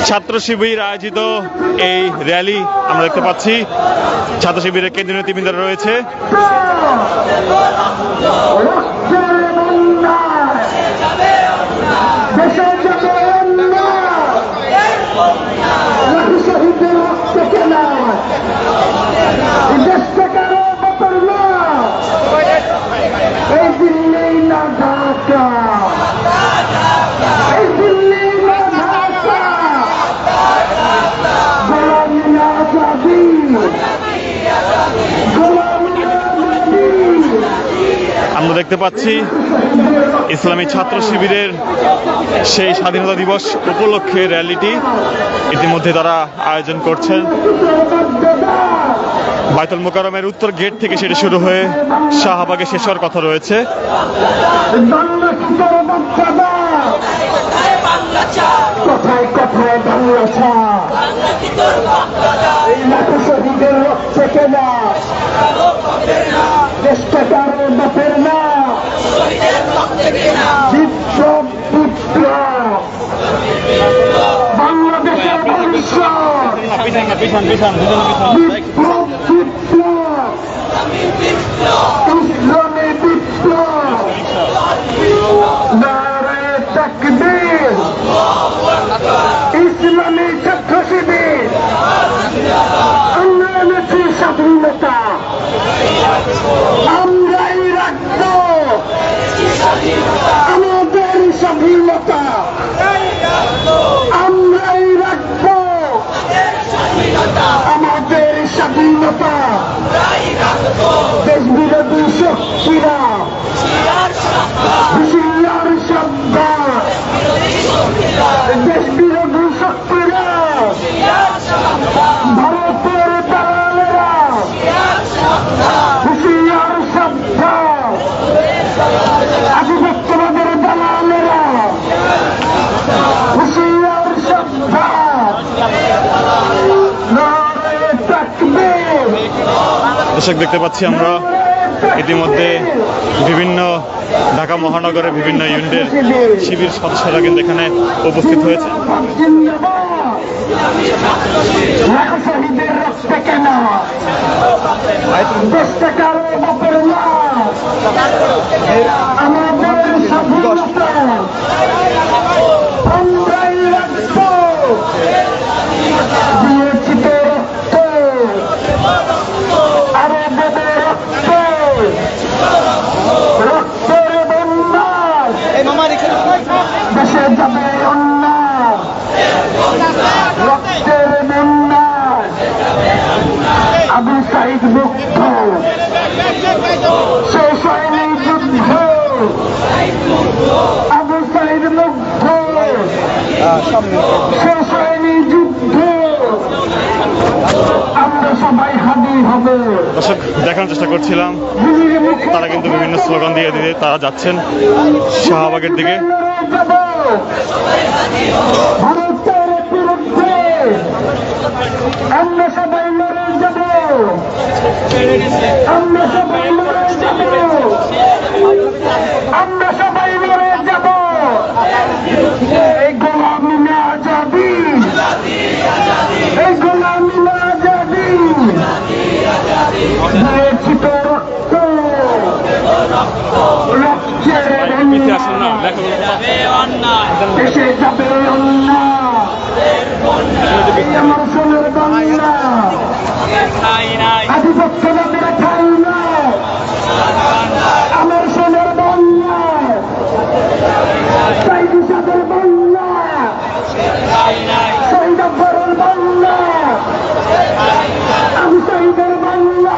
ছাত্র শিবির আয়োজিত এই র্যালি আমরা দেখতে পাচ্ছি। ছাত্র শিবিরের কেন্দ্রীয় নেতৃবৃন্দরা রয়েছে। আমরা দেখতে পাচ্ছি ইসলামী ছাত্র শিবিরের সেই স্বাধীনতা দিবস উপলক্ষে র্যালিটি ইতিমধ্যে তারা আয়োজন করছেন। বায়তুল মোকাররমের উত্তর গেট থেকে সেটি শুরু হয়ে শাহবাগে শেষ হওয়ার কথা রয়েছে। কথায় কথায় বাংলা শহীদের রক্ত কেনা দেশটা কারো বাপের না বিপ্লব বিপ্লব বাংলাদেশের ভবিষ্যৎ বিপ্লব বিপ্লব ইসলামী বিপ্লব নারে তাকবীর ইসলামী ছাত্র শিবির আমরা এনেছি স্বাধীনতা আমরাই রাখবো আমাদের স্বাধীনতা আমরাই রাখবো আমাদের স্বাধীনতা দেশ বিরোধী শক্তিরা হুঁশিয়ার সাবধান দেশ বিরোধী শক্তিরা ভারতের দালালেরা হুঁশিয়ার সাবধান আধিপত্যবাদের দালালেরা হুঁশিয়ার সাবধান নারে তাকবীর। দর্শক দেখতে পাচ্ছি আমরা ইতিমধ্যে বিভিন্ন ঢাকা মহানগরের বিভিন্ন ইউনিটের শিবির সদস্যরা কিন্তু এখানে উপস্থিত হয়েছে। দেশে যাবে অন্যায় রক্তের বন্যায় আবু সাইদ মুক্ত শেষ হয়নি যুদ্ধ আবু সাইদ মুক্ত শেষ হয়নি যুদ্ধ আমরা সবাই হাবি হবে। দর্শক দেখানোর চেষ্টা করছিলাম তারা কিন্তু বিভিন্ন স্লোগান দিয়ে দিয়ে তারা যাচ্ছেন শাহবাগের দিকে। ভারতের বিরুদ্ধে আমরা সবাই লড়ে যাব আমরা সবাই লড়ে যাব আমরা সবাই লড়ে যাব এই গোলামি না আজাদি এই গোলামি না আজাদি দিয়েছি তো রক্ত রক্তের দেশে যাবে আমার সোনার বাংলা আধিপত্যবাদের ঠাই না আমার সোনার বাংলা সাইদি সাদের বাংলা শহীদ আব্বারের বাংলা আবু সাইদের বাংলা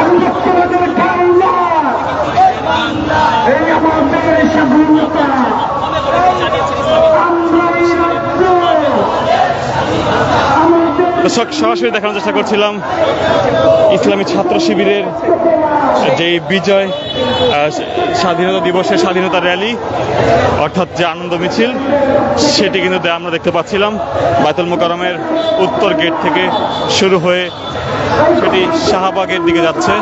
আধিপত্যবাদের ঠাই না এই আমাদের স্বাধীনতা দর্শক সরাসরি দেখানোর চেষ্টা করছিলাম ইসলামী ছাত্র শিবিরের যে বিজয় স্বাধীনতা দিবসের স্বাধীনতা র্যালি অর্থাৎ যে আনন্দ মিছিল সেটি কিন্তু আমরা দেখতে পাচ্ছিলাম বায়তুল মোকাররমের উত্তর গেট থেকে শুরু হয়ে সেটি শাহবাগের দিকে যাচ্ছে।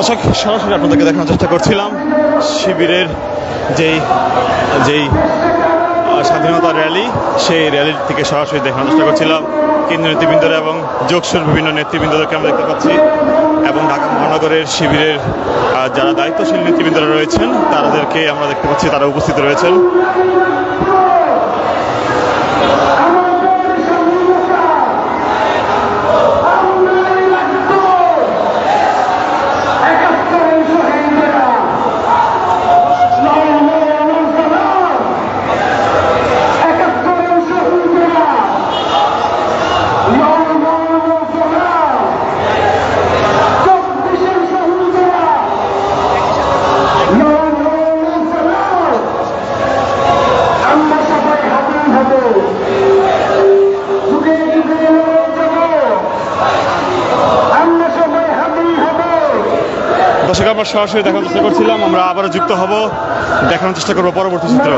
দর্শক, সরাসরি আপনাদেরকে দেখানোর চেষ্টা করছিলাম শিবিরের যেই যেই স্বাধীনতা র্যালি, সেই র্যালির থেকে সরাসরি দেখানোর চেষ্টা করছিলাম কেন্দ্রীয় নেতৃবৃন্দরা এবং যোগসুর বিভিন্ন নেতৃবৃন্দদেরকে আমরা দেখতে পাচ্ছি, এবং ঢাকা মহানগরের শিবিরের যারা দায়িত্বশীল নেতৃবৃন্দরা রয়েছেন তাদেরকে আমরা দেখতে পাচ্ছি, তারা উপস্থিত রয়েছেন। দর্শক, আমরা সরাসরি দেখানোর চেষ্টা করছিলাম, আমরা আবারও যুক্ত হব, দেখানোর চেষ্টা করবো পরবর্তী চিত্র।